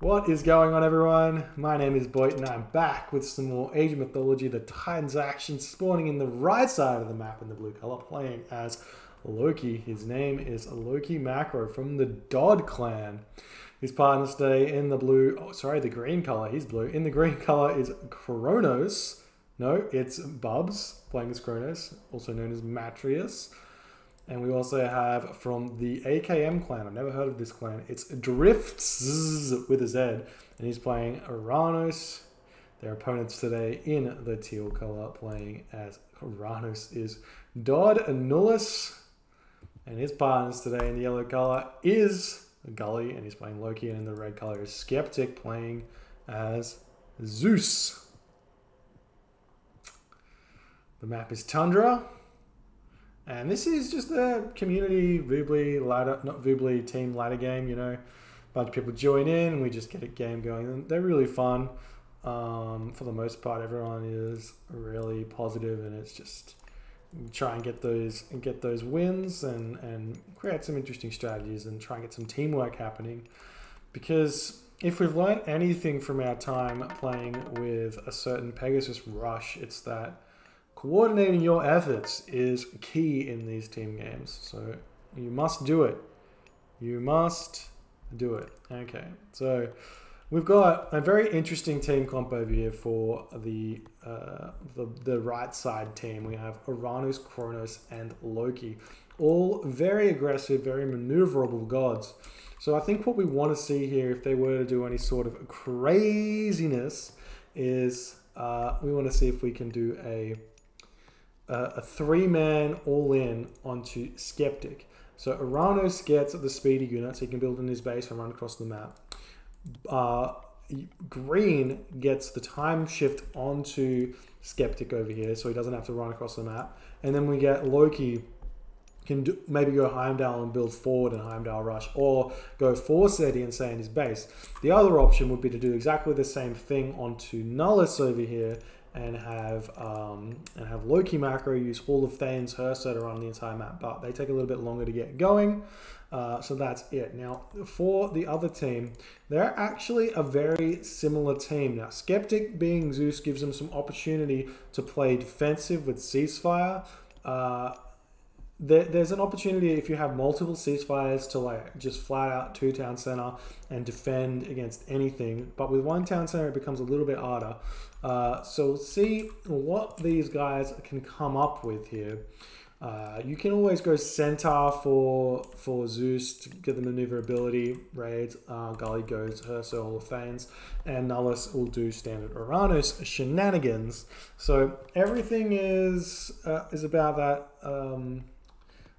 What is going on, everyone? My name is Boyt and I'm back with some more Age of Mythology. The Titans action spawning in the right side of the map in the blue color, playing as Loki. His name is Loki Macro from the Dodd clan. His partners today in the the green color. He's blue. In the green color is Kronos. No, it's Bubs playing as Kronos, also known as Matrius. And we also have from the AKM clan. I've never heard of this clan. It's Drifts with a Z. And he's playing Uranos. Their opponents today in the teal color playing as Uranos is Dodd Nullus. And his partners today in the yellow color is Gully. And he's playing Loki. And in the red color is Skeptic playing as Zeus. The map is Tundra. And this is just a community Voobly team ladder game, you know. A bunch of people join in and we just get a game going. And they're really fun. For the most part, everyone is really positive and it's just try and get those wins and create some interesting strategies and try and get some teamwork happening. Because if we've learned anything from our time playing with a certain Pegasus Rush, it's that coordinating your efforts is key in these team games. So you must do it. You must do it. Okay, so we've got a very interesting team comp over here for the right side team. We have Uranos, Kronos, and Loki. All very aggressive, very maneuverable gods. So I think what we want to see here, if they were to do any sort of craziness, is we want to see if we can do a three-man all-in onto Skeptic. So Uranos gets the speedy unit, so he can build in his base and run across the map. Green gets the time shift onto Skeptic over here, so he doesn't have to run across the map. And then we get Loki can maybe go Heimdall and build forward and Heimdall rush, or go Forseti and stay in his base. The other option would be to do exactly the same thing onto Nullus over here, and have Loki Macro use Hall of Thanes Hersa to run the entire map, but they take a little bit longer to get going. So that's it. Now, for the other team, they're actually a very similar team. Now, Skeptic being Zeus gives them some opportunity to play defensive with Ceasefire. There's an opportunity if you have multiple ceasefires to like just flat out two town center and defend against anything. But with one town center, it becomes a little bit harder. So we'll see what these guys can come up with here. You can always go centaur for Zeus to get the maneuverability raids. Gully goes Hersa Hall of Thanes, and Nullus will do standard Uranos shenanigans. So everything is about that.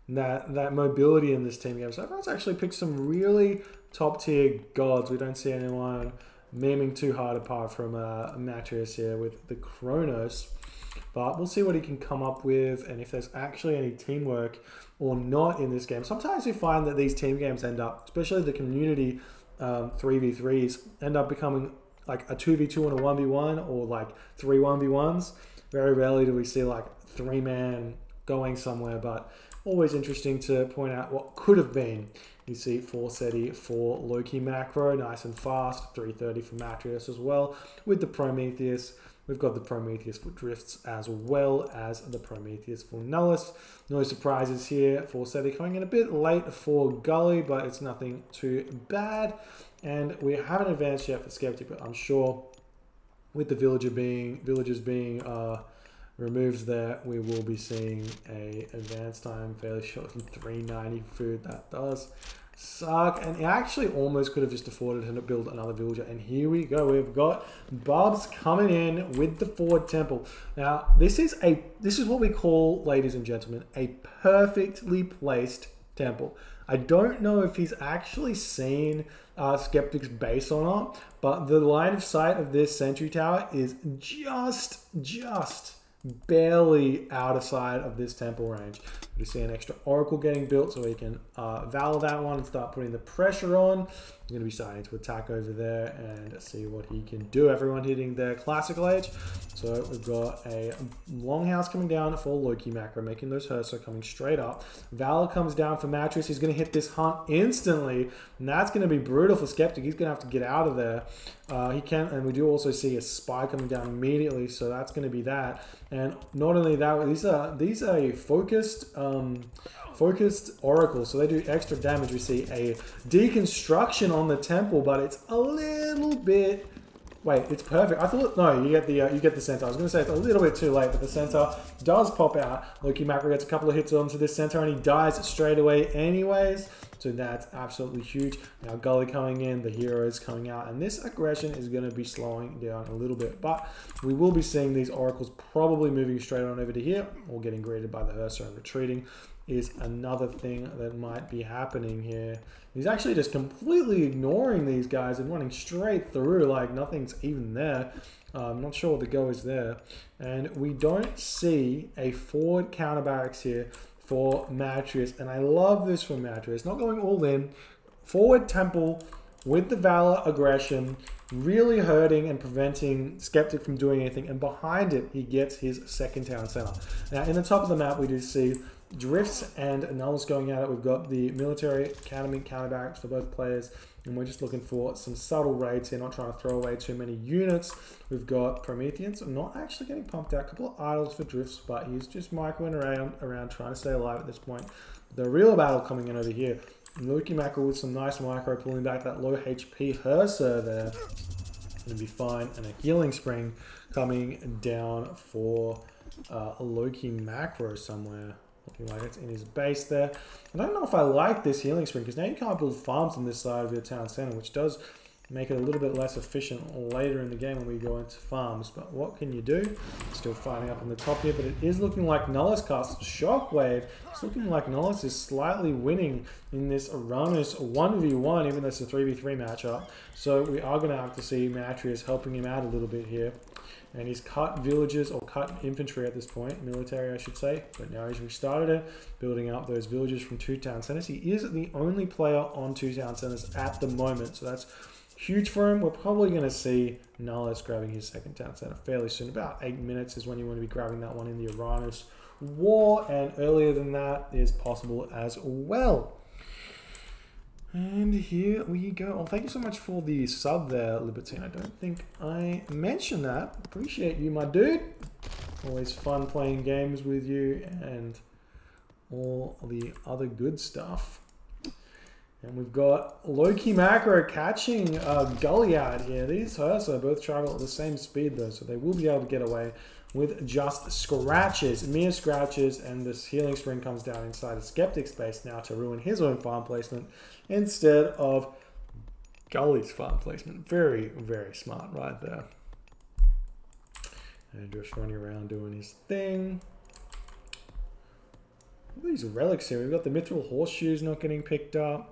That mobility in this team game. So everyone's actually picked some really top tier gods. We don't see anyone memeing too hard apart from Matrius here with the Kronos. But we'll see what he can come up with and if there's actually any teamwork or not in this game. Sometimes you find that these team games end up, especially the community 3v3s, end up becoming like a 2v2 and a 1v1 or like 3 1v1s. Very rarely do we see like 3-man going somewhere, but always interesting to point out what could have been. You see Forseti for Loki Macro, nice and fast, 330 for Matrius as well. With the Prometheus, we've got the Prometheus for Drifts as well as the Prometheus for Nullus. No surprises here. Forseti coming in a bit late for Gully, but it's nothing too bad. And we haven't advanced yet for Skeptic, but I'm sure with the villagers being removed there, we will be seeing a advanced time fairly short from 390 food. That does suck, and it actually almost could have just afforded him to build another villager. And here we go, we've got Bubs coming in with the forward temple. Now this is what we call, ladies and gentlemen, a perfectly placed temple. I don't know if he's actually seen Skeptic's base or not, but the line of sight of this sentry tower is just barely out of sight of this temple range. We see an extra oracle getting built so we can valve that one and start putting the pressure on. going to be starting to attack over there and see what he can do. Everyone hitting their classical age. So we've got a Longhouse coming down for Loki Macro, making those Ursa coming straight up. Val comes down for Mattress. He's going to hit this Hunt instantly, and that's going to be brutal for Skeptic. He's going to have to get out of there. He can, and we do also see a Spy coming down immediately, so that's going to be that. And not only that, these are a focused Oracle, so they do extra damage. We see a deconstruction on the temple, but it's a little bit. Wait, it's perfect. I thought no, you get the center. I was going to say it's a little bit too late, but the center does pop out. Loki Macro gets a couple of hits onto this center, and he dies straight away, anyways. So that's absolutely huge. Now Gully coming in, the hero is coming out, and this aggression is going to be slowing down a little bit. But we will be seeing these Oracles probably moving straight on over to here, or getting greeted by the Ursa and retreating is another thing that might be happening here. He's actually just completely ignoring these guys and running straight through like nothing's even there. I'm not sure what the go is there. And we don't see a forward counter barracks here for Mattress, and I love this for Mattress. Not going all in. Forward temple with the Valor aggression, really hurting and preventing Skeptic from doing anything, and behind it, he gets his second town center. Now, in the top of the map, we do see Drifts and Nullus going at it. We've got the military academy counter barracks for both players, and we're just looking for some subtle raids here, not trying to throw away too many units. We've got Prometheans not actually getting pumped out. A couple of idols for Drifts, but he's just microing around trying to stay alive at this point. The real battle coming in over here. Loki Macro with some nice micro, pulling back that low HP Herser there. Gonna be fine. And a healing spring coming down for Loki Macro somewhere. Looking like it's in his base there. I don't know if I like this healing spring, because now you can't build farms on this side of your town center, which does make it a little bit less efficient later in the game when we go into farms. But what can you do? Still fighting up on the top here, but it is looking like Nullus casts Shockwave. It's looking like Nullus is slightly winning in this Uranus 1v1, even though it's a 3v3 matchup. So we are going to have to see Matrius helping him out a little bit here. And he's cut villages, or cut infantry at this point, military I should say, but now he's restarted it, building up those villages from 2 town centers. He is the only player on 2 town centers at the moment, so that's huge for him. We're probably going to see Nullus grabbing his second town center fairly soon. About 8 minutes is when you want to be grabbing that one in the Uranus War, and earlier than that is possible as well. And here we go. Well, thank you so much for the sub there, Libertine. I don't think I mentioned that. Appreciate you, my dude. Always fun playing games with you and all the other good stuff. And we've got Loki Macro catching Gully out here. These Ursa both travel at the same speed though, so they will be able to get away with just scratches, mere scratches, and this healing spring comes down inside a Skeptic space now to ruin his own farm placement instead of Gully's farm placement. Very, very smart right there. And just running around doing his thing. All these relics here. We've got the Mithril Horseshoes not getting picked up.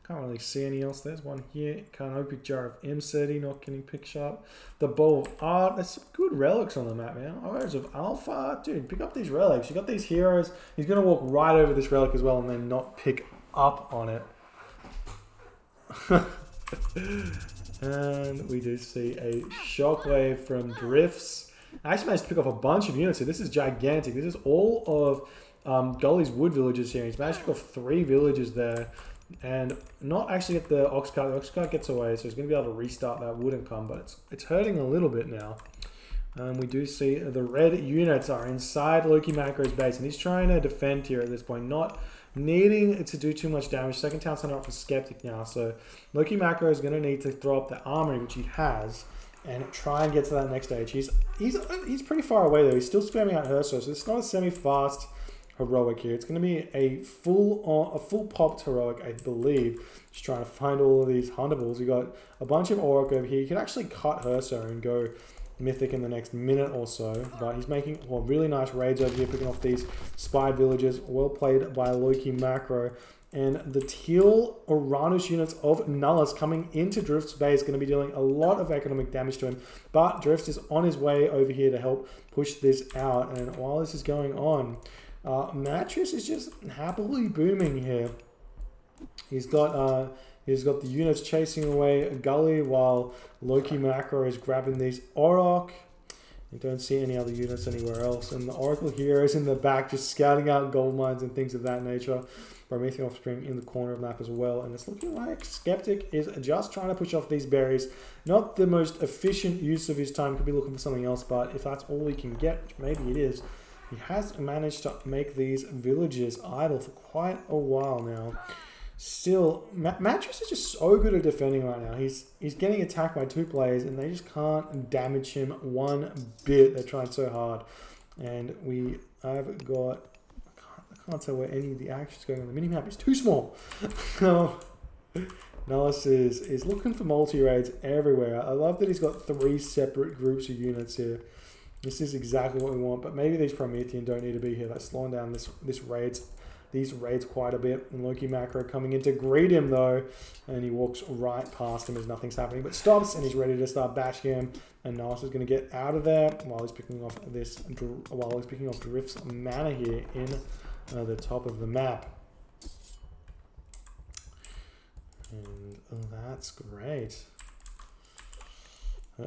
Can't really see any else. There's one here. Canopic Jar of M30 not getting picked up. The Bow of Art. There's some good relics on the map, man. Arrows of Alpha. Dude, pick up these relics. You got these heroes. He's going to walk right over this relic as well and then not pick up on it. And we do see a Shockwave from Drifts. I actually managed to pick up a bunch of units here. This is gigantic. This is all of Gully's wood villages here. He's managed to pick up 3 villages there. And not actually get the ox cart. The ox cart gets away, so he's going to be able to restart that wooden come, but it's hurting a little bit now. We do see the red units are inside Loki Macro's base, and he's trying to defend here at this point, not needing to do too much damage. Second town center up for Skeptic now, so Loki Macro is going to need to throw up the armory, which he has, and try and get to that next stage. He's pretty far away though. He's still spamming out Herso, so it's not a semi-fast heroic here. It's going to be a full popped heroic, I believe. Just trying to find all of these huntables. We got a bunch of Auric over here. You can actually cut Herso and go mythic in the next minute or so, but he's making really nice raids over here, picking off these spied villages. Well played by Loki Macro. And the teal Uranus units of Nullus coming into Drift's base, going to be dealing a lot of economic damage to him, but Drift is on his way over here to help push this out. And while this is going on, Mattress is just happily booming here. He's got He's got the units chasing away Gully while Loki Macro is grabbing these Orok. You don't see any other units anywhere else. And the Oracle Heroes in the back just scouting out gold mines and things of that nature. Promethean Offspring in the corner of the map as well. And it's looking like Skeptic is just trying to push off these berries. Not the most efficient use of his time. Could be looking for something else. But if that's all he can get, which maybe it is, he has managed to make these villages idle for quite a while now. Still, Mattress is just so good at defending right now. He's getting attacked by 2 players and they just can't damage him one bit. They're trying so hard. And I've got... I can't tell where any of the action's going on the minimap. It's too small. Nullis is looking for multi-raids everywhere. I love that he's got 3 separate groups of units here. This is exactly what we want, but maybe these Promethean don't need to be here. They're slowing down these raids quite a bit. And Loki Macro coming in to greet him though, and he walks right past him as nothing's happening, but stops and he's ready to start bashing him. And Nullis is going to get out of there while he's picking off Drift's mana here in the top of the map. And that's great.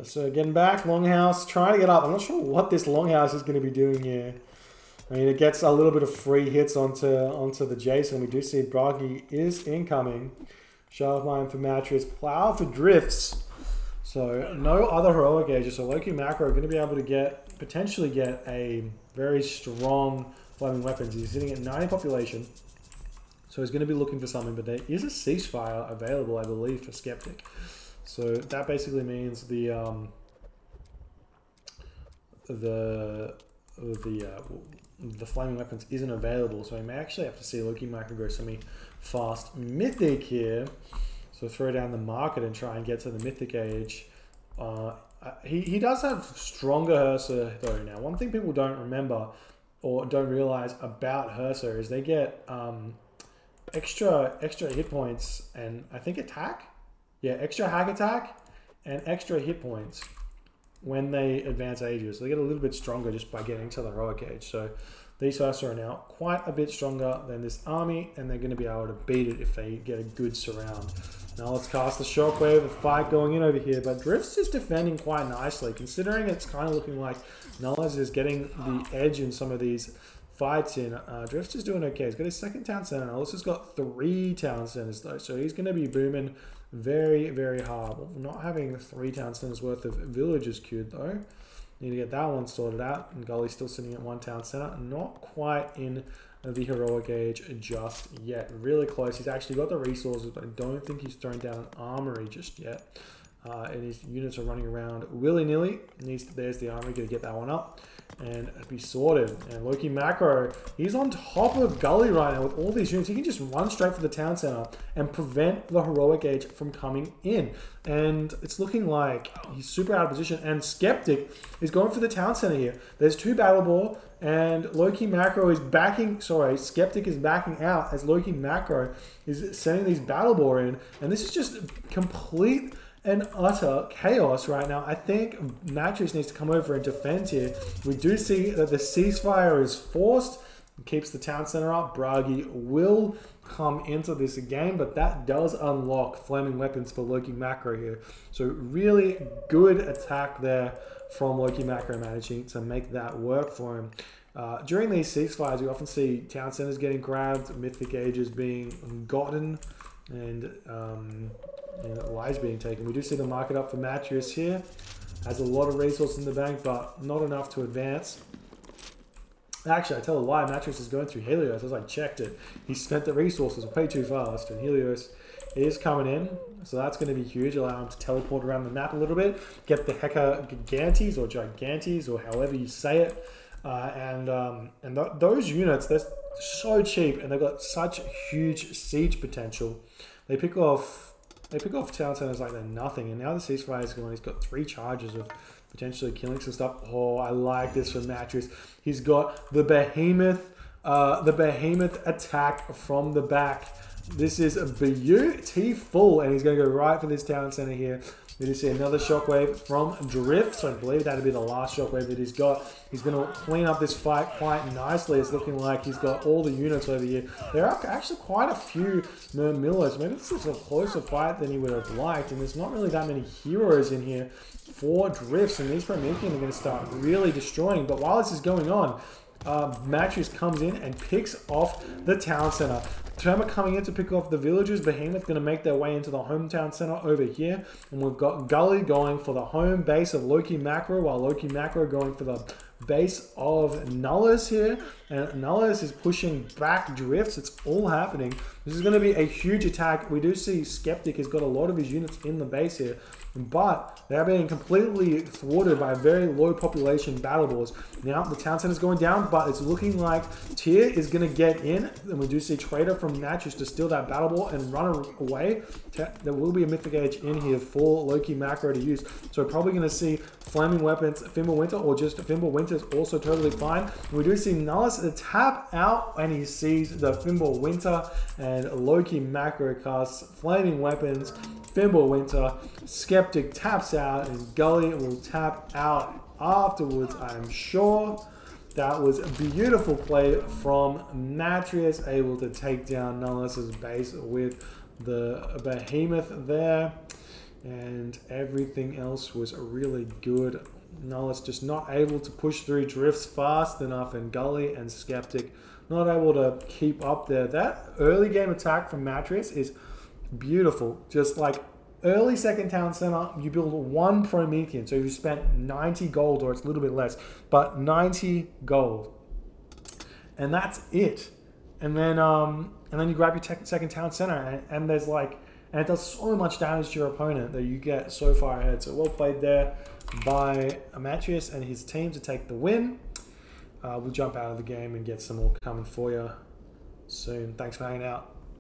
So getting back, Longhouse, trying to get up. I'm not sure what this Longhouse is going to be doing here. I mean, it gets a little bit of free hits onto the Jason. We do see Bragi is incoming. Sharp Mine for Mattress, Plow for Drifts. So no other heroic ages. So Loki Macro are going to be able to potentially get a very strong Flaming Weapons. He's sitting at 90 population. So he's going to be looking for something, but there is a ceasefire available, I believe, for Skeptic. So that basically means the Flaming Weapons isn't available. So he may actually have to see Loki Macro go semi-fast Mythic here. So throw down the market and try and get to the Mythic Age. He does have stronger Hersa though now. One thing people don't remember or don't realize about Hersa is they get extra hit points and I think attack. Yeah, extra hack attack and extra hit points when they advance ages. So they get a little bit stronger just by getting to the heroic age. So these Hersa are now quite a bit stronger than this army, and they're going to be able to beat it if they get a good surround. Now let's cast the Shockwave, a fight going in over here, but Drifts is defending quite nicely, considering it's kind of looking like Nullis is getting the edge in some of these fights in. Drifts is doing okay. He's got his 2nd town center. Nullis has got 3 town centers though, so he's going to be booming very, very hard. Well, not having 3 town centers worth of villages queued though. Need to get that one sorted out. And Gully's still sitting at 1 town center. Not quite in the heroic age just yet. Really close. He's actually got the resources, but I don't think he's thrown down an armory just yet. And his units are running around willy-nilly. There's the armory. Gonna get that one up and be sorted. And Loki Macro, he's on top of Gully right now with all these units. He can just run straight for the town center and prevent the heroic age from coming in. And it's looking like he's super out of position. And Skeptic is going for the town center here. There's 2 Battle Ball, and Loki Macro is backing. Sorry, Skeptic is backing out as Loki Macro is sending these Battle Ball in. And this is just complete and utter chaos right now. I think Mattress needs to come over and defend here. We do see that the ceasefire is forced. It keeps the town center up. Bragi will come into this again, but that does unlock Flaming Weapons for Loki Macro here. So really good attack there from Loki Macro, managing to make that work for him. During these ceasefires, we often see town centers getting grabbed, Mythic Ages being gotten, and lives being taken. We do see the market up for Mattress here. Has a lot of resources in the bank, but not enough to advance. Actually, I tell a lie, Mattress is going through Helios. As I checked it, he spent the resources way too fast, and Helios is coming in. So that's going to be huge. Allow him to teleport around the map a little bit. Get the Heka Gigantes or Gigantes or however you say it. Those units, they're so cheap and they've got such huge siege potential. They pick off town centers like they're nothing, and now the ceasefire is going. He's got 3 charges of potentially killing some stuff. Oh, I like this for Mattress. He's got the behemoth attack from the back. This is beautiful, and he's going to go right for this town center here. We do see another shockwave from Drift, so I believe that'll be the last shockwave that he's got. He's going to clean up this fight quite nicely. It's looking like he's got all the units over here. There are actually quite a few Murmillos. Maybe this is a closer fight than he would have liked, and there's not really that many heroes in here for Drifts, and these Promethean are going to start really destroying. But while this is going on, Matthews comes in and picks off the town center. Terma coming in to pick off the villagers. Behemoth going to make their way into the hometown center over here. And we've got Gully going for the home base of Loki Macro, while Loki Macro going for the base of Nullus here. And Nullus is pushing back Drifts. It's all happening. This is going to be a huge attack. We do see Skeptic has got a lot of his units in the base here, but they're being completely thwarted by very low population battle balls. Now the town center is going down, but it's looking like Tyr is going to get in, and we do see Trader from Natchez to steal that battle ball and run away. There will be a Mythic Age in here for Loki Macro to use, so we're probably going to see Flaming Weapons, Fimble Winter, or just Fimble Winter is also totally fine. We do see Nullus tap out, and he sees the Fimble Winter, and Loki Macro casts Flaming Weapons, Fimble Winter, Skeptic taps out, and Gully will tap out afterwards, I'm sure. That was a beautiful play from Matrius, able to take down Nullus's base with the Behemoth there. And everything else was really good. Nullus just not able to push through Drifts fast enough, and Gully and Skeptic not able to keep up there. That early game attack from Matrius is beautiful. Just like early second town center, you build one Promethean, so you spent 90 gold, or it's a little bit less, but 90 gold, and that's it. And then you grab your second town center, and there's like, and it does so much damage to your opponent that you get so far ahead. So well played there by Amatrius and his team to take the win. We'll jump out of the game and get some more coming for you soon. Thanks for hanging out.